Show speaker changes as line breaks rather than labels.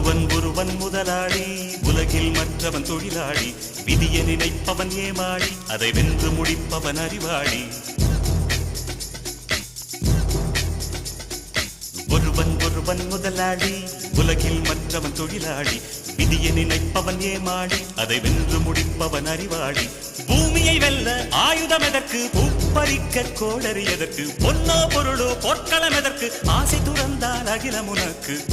ஒருவன் முதலாளி, உலகில் மற்றவன் தொழிலாளி. விதியை நினைப்பவன் ஏமாளி, அதை வென்று முடிப்பவன் அறிவாளி. ஒருவன் முதலாளி, உலகில் மற்றவன் தொழிலாளி. விதியை நினைப்பவன் ஏமாளி, அதை வென்று முடிப்பவன் அறிவாளி. பூமியை வெல்ல ஆயுதம் எதற்கு, பூப்பறிக்க கோடரி எதற்கு, பொன்னோ பொருளோ பொற்களம் எதற்கு, ஆசை துறந்தால் அகிலம் உனக்கு.